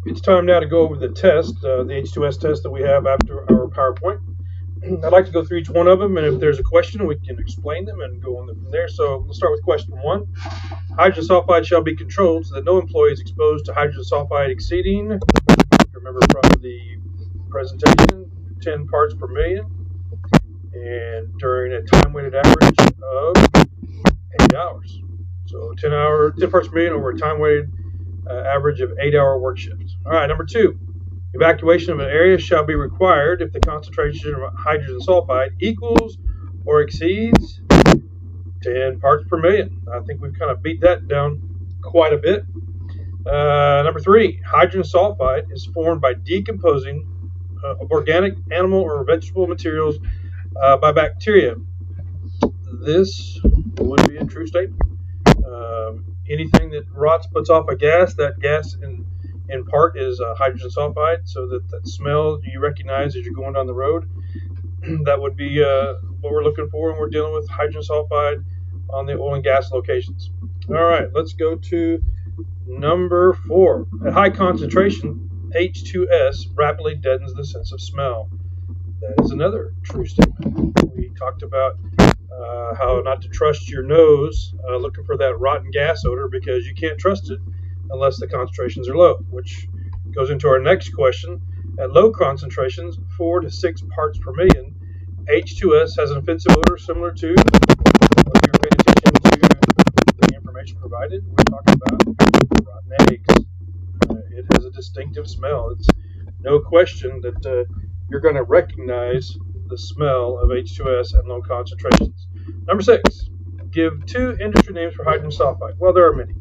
It's time now to go over the test, the H2S test that we have after our PowerPoint. I'd like to go through each one of them, and if there's a question, we can explain them and go on from there. So we'll start with question 1. Hydrogen sulfide shall be controlled so that no employee is exposed to hydrogen sulfide exceeding, remember from the presentation, 10 parts per million, and during a time-weighted average of 8 hours. So 10 parts per million over a time-weighted average of 8-hour work shifts. All right, number 2. Evacuation of an area shall be required if the concentration of hydrogen sulfide equals or exceeds 10 parts per million. I think we've kind of beat that down quite a bit. Number 3, hydrogen sulfide is formed by decomposing of organic, animal, or vegetable materials by bacteria. This would be a true statement. Anything that rots puts off a gas. That gas in part is hydrogen sulfide, so that smell you recognize as you're going down the road, that would be what we're looking for when we're dealing with hydrogen sulfide on the oil and gas locations. All right, let's go to number 4. At high concentration, H2S rapidly deadens the sense of smell. That is another true statement. We talked about how not to trust your nose looking for that rotten gas odor, because you can't trust it unless the concentrations are low, which goes into our next question. At low concentrations, 4 to 6 parts per million, H2S has an offensive odor similar to, if you're paying attention to the information provided, we're talking about rotten eggs. It has a distinctive smell. It's no question that you're going to recognize the smell of H2S at low concentrations. Number 6, give 2 industry names for hydrogen sulfide. Well, there are many.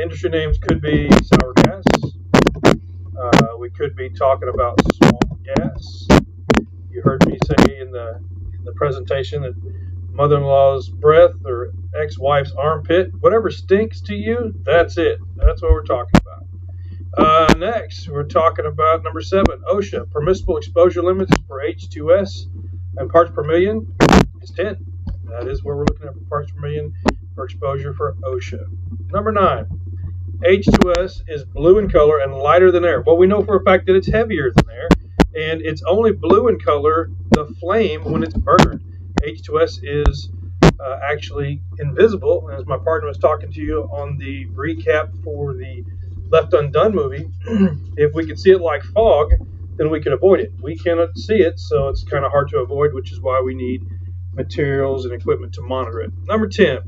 Industry names could be sour gas. We could be talking about swamp gas. You heard me say in the presentation that mother-in-law's breath or ex-wife's armpit, whatever stinks to you, that's it. That's what we're talking about. Next, we're talking about number 7, OSHA. Permissible exposure limits for H2S and parts per million is 10. That is where we're looking at for parts per million for exposure for OSHA. Number 9, H2S is blue in color and lighter than air. Well, we know for a fact that it's heavier than air, and it's only blue in color, the flame, when it's burned. H2S is actually invisible. As my partner was talking to you on the recap for the Left Undone movie, if we could see it like fog, then we can avoid it. We cannot see it, so it's kind of hard to avoid, which is why we need materials and equipment to monitor it. Number 10,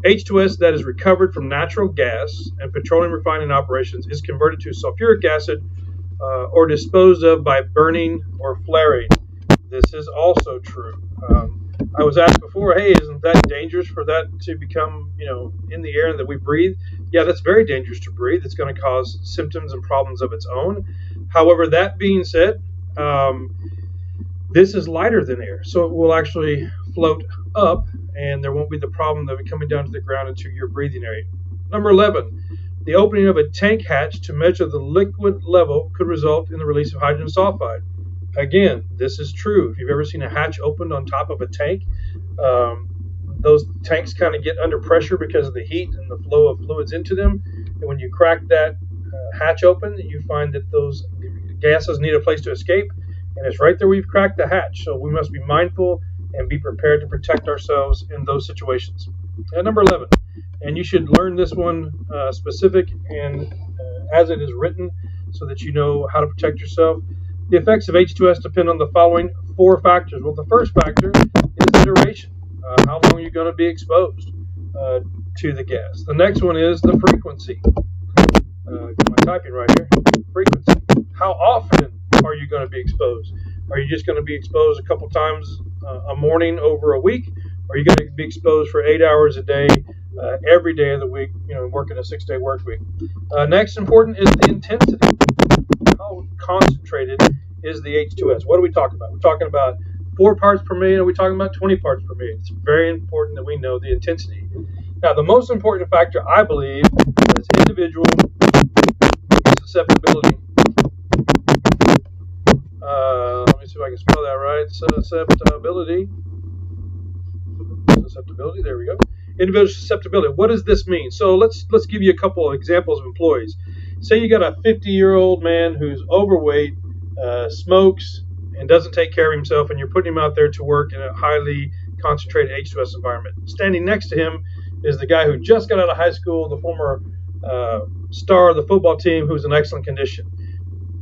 H2S that is recovered from natural gas and petroleum refining operations is converted to sulfuric acid or disposed of by burning or flaring. This is also true. I was asked before, hey, isn't that dangerous for that to become, in the air that we breathe? Yeah, that's very dangerous to breathe. It's going to cause symptoms and problems of its own. However, that being said, this is lighter than air, so it will actually float up, and there won't be the problem of it coming down to the ground into your breathing area. Number 11, the opening of a tank hatch to measure the liquid level could result in the release of hydrogen sulfide. Again, this is true. If you've ever seen a hatch opened on top of a tank, those tanks kind of get under pressure because of the heat and the flow of fluids into them. And when you crack that hatch open, you find that those gases need a place to escape, and it's right there where you've cracked the hatch. So we must be mindful and be prepared to protect ourselves in those situations. And number 11, and you should learn this one specific and as it is written so that you know how to protect yourself. The effects of H2S depend on the following 4 factors. Well, the first factor is the duration. How long are you going to be exposed to the gas? The next one is the frequency. Get my typing right here. Frequency. How often are you going to be exposed? Are you just going to be exposed a couple times a morning over a week? Or are you going to be exposed for 8 hours a day, every day of the week, working a 6-day work week? Next important is the intensity. How concentrated is the H2S? What are we talking about? We're talking about 4 parts per million. Are we talking about 20 parts per million? It's very important that we know the intensity. Now, the most important factor, I believe, is individual susceptibility. Let me see if I can spell that right. Susceptibility. There we go. Individual susceptibility. What does this mean? So let's give you a couple of examples of employees. Say you got a 50-year-old man who's overweight, smokes, and doesn't take care of himself, and you're putting him out there to work in a highly concentrated H2S environment. Standing next to him is the guy who just got out of high school, the former star of the football team, who's in excellent condition.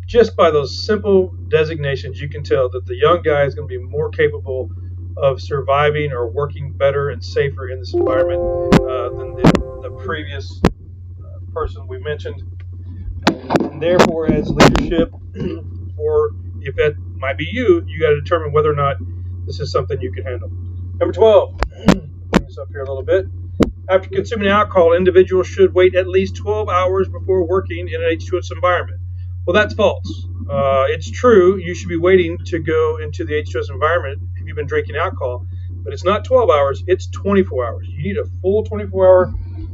Just by those simple designations, you can tell that the young guy is going to be more capable of surviving or working better and safer in this environment than the previous person we mentioned. And therefore, as leadership, or if that might be you, you got to determine whether or not this is something you can handle. Number 12, bring this up here a little bit. After consuming alcohol, individuals should wait at least 12 hours before working in an H2S environment. Well, that's false. It's true you should be waiting to go into the H2S environment if you've been drinking alcohol, but it's not 12 hours, it's 24 hours. You need a full 24-hour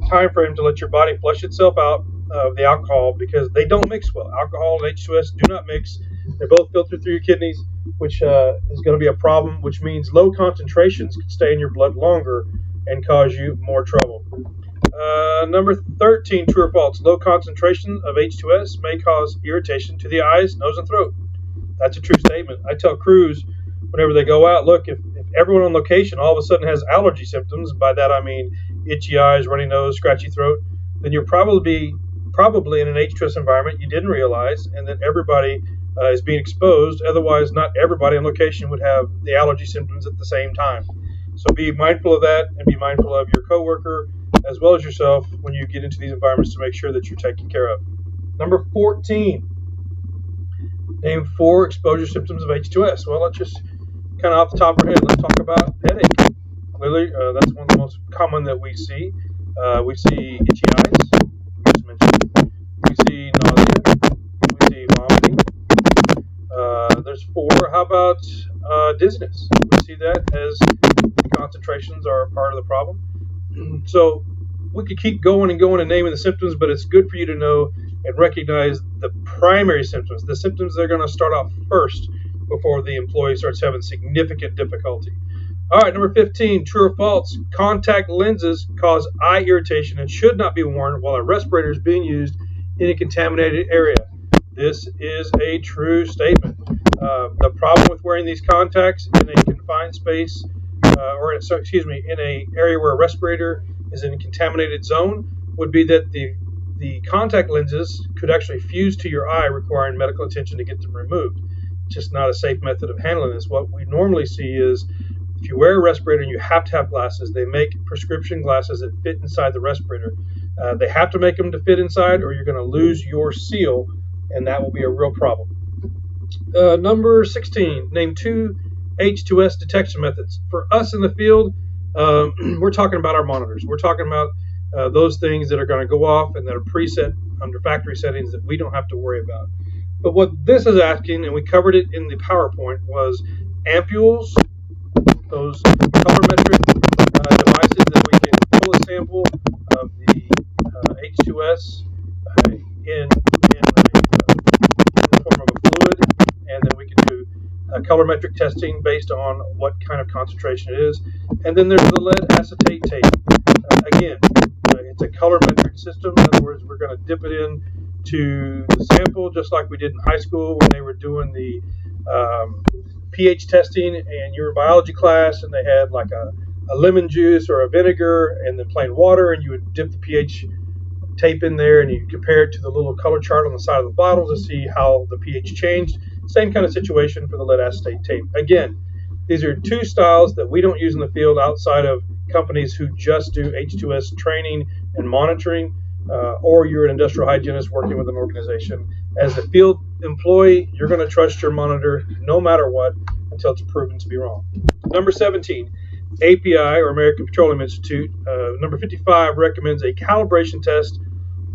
time frame to let your body flush itself out of the alcohol because they don't mix well. Alcohol and H2S do not mix. They're both filtered through your kidneys, which is going to be a problem, which means low concentrations can stay in your blood longer and cause you more trouble. Number 13, true or false. Low concentration of H2S may cause irritation to the eyes, nose, and throat. That's a true statement. I tell crews whenever they go out, look, if everyone on location all of a sudden has allergy symptoms, by that I mean itchy eyes, runny nose, scratchy throat, then you're probably in an H2S environment you didn't realize, and that everybody is being exposed. Otherwise, not everybody on location would have the allergy symptoms at the same time. So be mindful of that, and be mindful of your coworker as well as yourself when you get into these environments to make sure that you're taken care of. Number 14, name 4 exposure symptoms of H2S. Well, let's just kind of off the top of our head, let's talk about headache. Clearly, that's one of the most common that we see. We see itchy eyes, as mentioned. We see nausea. We see vomiting. There's 4. How about dizziness? We see that as the concentrations are part of the problem. So we could keep going and naming the symptoms, but it's good for you to know and recognize the primary symptoms, the symptoms that are going to start off first before the employee starts having significant difficulty. All right, number 15, true or false. Contact lenses cause eye irritation and should not be worn while a respirator is being used in a contaminated area. This is a true statement. The problem with wearing these contacts in a confined space, in a area where a respirator is in a contaminated zone, would be that the contact lenses could actually fuse to your eye, requiring medical attention to get them removed. It's just not a safe method of handling this. What we normally see is if you wear a respirator and you have to have glasses, they make prescription glasses that fit inside the respirator. They have to make them to fit inside, or you're going to lose your seal, and that will be a real problem. Number 16, name 2 H2S detection methods. For us in the field, we're talking about our monitors. We're talking about those things that are going to go off and that are preset under factory settings that we don't have to worry about. But what this is asking, and we covered it in the PowerPoint, was ampules, those colorimetric devices that we can pull a sample of the H2S in the form of a fluid, and then we can do colorimetric testing based on what kind of concentration it is. And then there's the lead acetate tape. Again, it's a colorimetric system. In other words, we're going to dip it in to the sample just like we did in high school when they were doing the pH testing in your biology class, and they had like a lemon juice or a vinegar and then plain water, and you would dip the pH tape in there and you compare it to the little color chart on the side of the bottle to see how the pH changed. Same kind of situation for the lead acetate tape. Again, these are 2 styles that we don't use in the field outside of companies who just do H2S training and monitoring, or you're an industrial hygienist working with an organization. As a field employee, you're going to trust your monitor no matter what until it's proven to be wrong. Number 17, API, or American Petroleum Institute, number 55, recommends a calibration test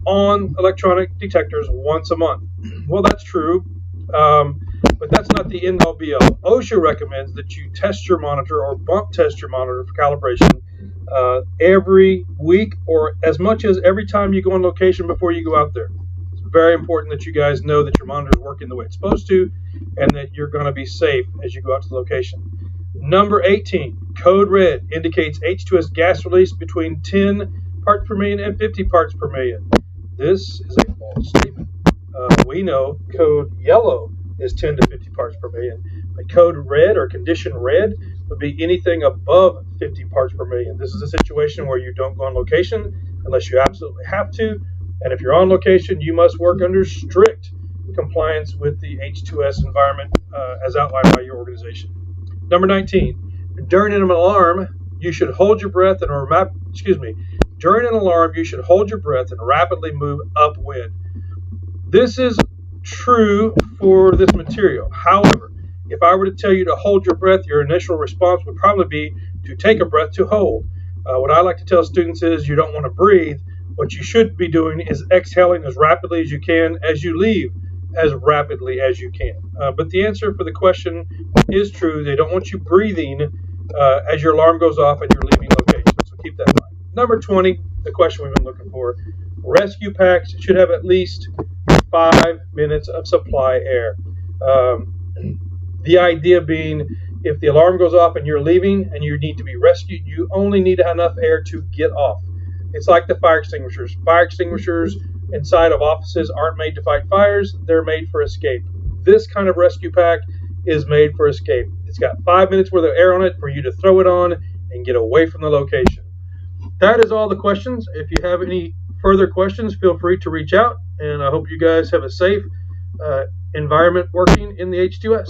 on electronic detectors once a month. Well, that's true, but that's not the end-all be-all. OSHA recommends that you test your monitor or bump test your monitor for calibration every week, or as much as every time you go on location before you go out there. It's very important that you guys know that your monitor is working the way it's supposed to and that you're going to be safe as you go out to the location. Number 18, Code red indicates H2S gas release between 10 parts per million and 50 parts per million. This is a false statement. We know code yellow is 10 to 50 parts per million. But code red or condition red would be anything above 50 parts per million. This is a situation where you don't go on location unless you absolutely have to. And if you're on location, you must work under strict compliance with the H2S environment as outlined by your organization. Number 19, during an alarm, you should hold your breath and during an alarm, you should hold your breath and rapidly move upwind. This is true for this material. However, if I were to tell you to hold your breath, your initial response would probably be to take a breath to hold. What I like to tell students is you don't want to breathe. What you should be doing is exhaling as rapidly as you can as you leave as rapidly as you can. But the answer for the question is true. They don't want you breathing as your alarm goes off and you're leaving location. So keep that in mind. Number 20, the question we've been looking for. Rescue packs should have at least 5 minutes of supply air. The idea being, if the alarm goes off and you're leaving and you need to be rescued, you only need enough air to get off. It's like the fire extinguishers. Fire extinguishers inside of offices aren't made to fight fires. They're made for escape. This kind of rescue pack is made for escape. It's got 5 minutes worth of air on it for you to throw it on and get away from the location. That is all the questions. If you have any further questions, feel free to reach out. And I hope you guys have a safe environment working in the H2S.